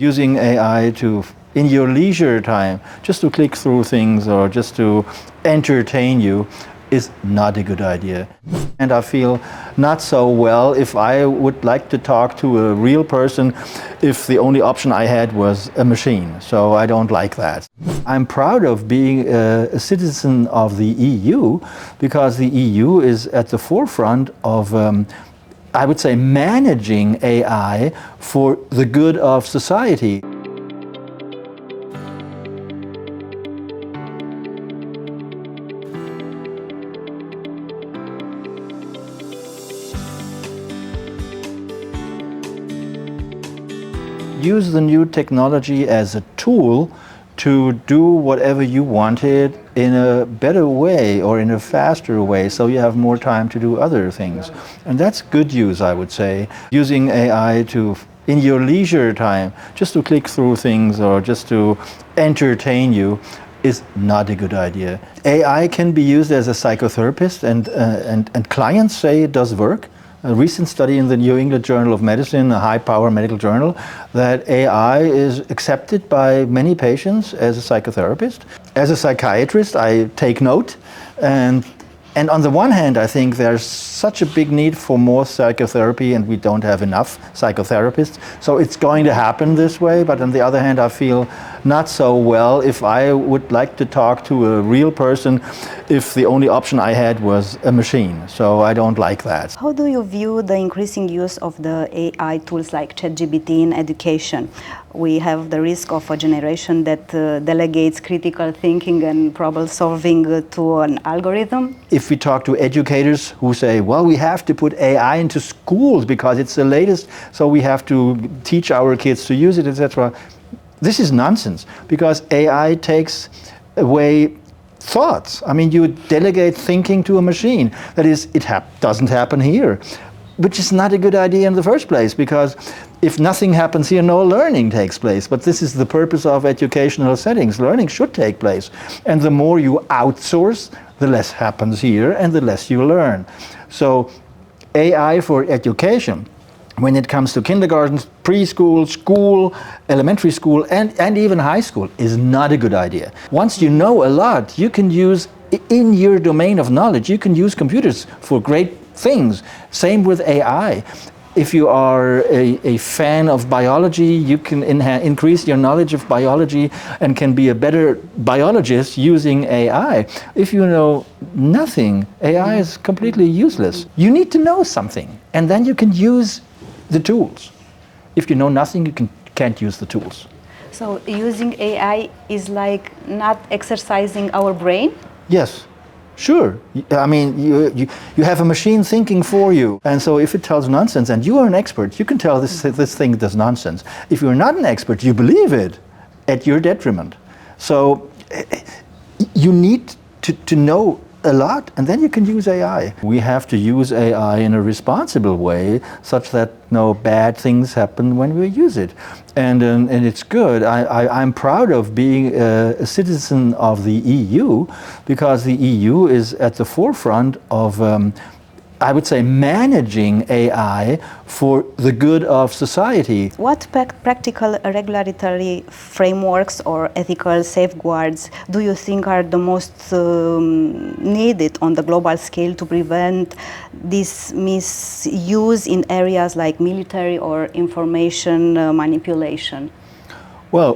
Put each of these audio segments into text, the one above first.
Using AI in your leisure time, just to click through things or just to entertain you is not a good idea. And I feel not so well if I would like to talk to a real person if the only option I had was a machine. So I don't like that. I'm proud of being a citizen of the EU because the EU is at the forefront of I would say managing AI for the good of society. Use the new technology as a tool to do whatever you wanted in a better way or in a faster way, so you have more time to do other things. And that's good use, I would say. Using AI in your leisure time, just to click through things or just to entertain you is not a good idea. AI can be used as a psychotherapist and clients say it does work. A recent study in the New England Journal of Medicine, a high-power medical journal, that AI is accepted by many patients as a psychotherapist. As a psychiatrist, I take note, and on the one hand, I think there's such a big need for more psychotherapy and we don't have enough psychotherapists. So it's going to happen this way, but on the other hand, I feel not so well if I would like to talk to a real person if the only option I had was a machine. So I don't like that. How do you view the increasing use of the AI tools like ChatGPT in education? We have the risk of a generation that delegates critical thinking and problem solving to an algorithm. If we talk to educators who say, well, we have to put AI into schools because it's the latest, so we have to teach our kids to use it, etc. This is nonsense, because AI takes away thoughts. I mean, you delegate thinking to a machine. That is, it doesn't happen here, which is not a good idea in the first place, because if nothing happens here, no learning takes place. But this is the purpose of educational settings. Learning should take place. And the more you outsource, the less happens here and the less you learn. So AI for education, when it comes to kindergarten, preschool, school, elementary school, and even high school, is not a good idea. Once you know a lot, you can use, in your domain of knowledge, you can use computers for great things. Same with AI. If you are a fan of biology, you can increase your knowledge of biology and can be a better biologist using AI. If you know nothing, AI is completely useless. You need to know something, and then you can use the tools. If you know nothing, you can't use the tools. So using AI is like not exercising our brain? Yes. Sure. I mean, you have a machine thinking for you. And so if it tells nonsense and you are an expert, you can tell this thing does nonsense. If you're not an expert, you believe it at your detriment. So you need to know a lot, and then you can use AI. We have to use AI in a responsible way such that no bad things happen when we use it. And it's good. I'm proud of being a citizen of the EU because the EU is at the forefront of I would say managing AI for the good of society. What practical regulatory frameworks or ethical safeguards do you think are the most needed on the global scale to prevent this misuse in areas like military or information manipulation? Well,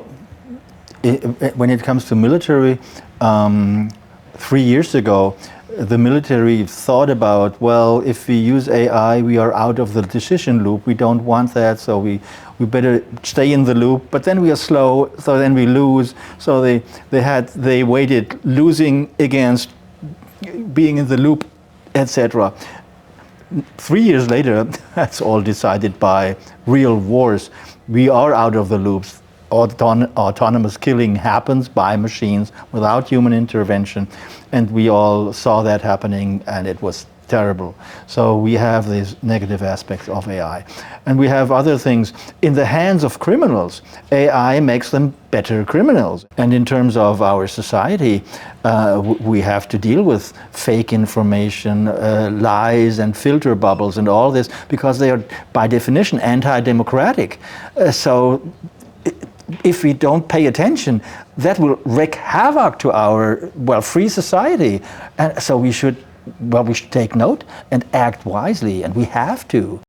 when it comes to military, 3 years ago, the military thought about, well, if we use AI, we are out of the decision loop. We don't want that, so we better stay in the loop. But then we are slow, so then we lose. So they weighted losing against being in the loop, etc. 3 years later, that's all decided by real wars. We are out of the loops. Autonomous killing happens by machines without human intervention, and we all saw that happening, and it was terrible. So we have these negative aspects of AI. And we have other things. In the hands of criminals, AI makes them better criminals. And in terms of our society, we have to deal with fake information, lies and filter bubbles and all this, because they are by definition anti-democratic. So if we don't pay attention, that will wreak havoc to our, well, free society. And so we should take note and act wisely, and we have to.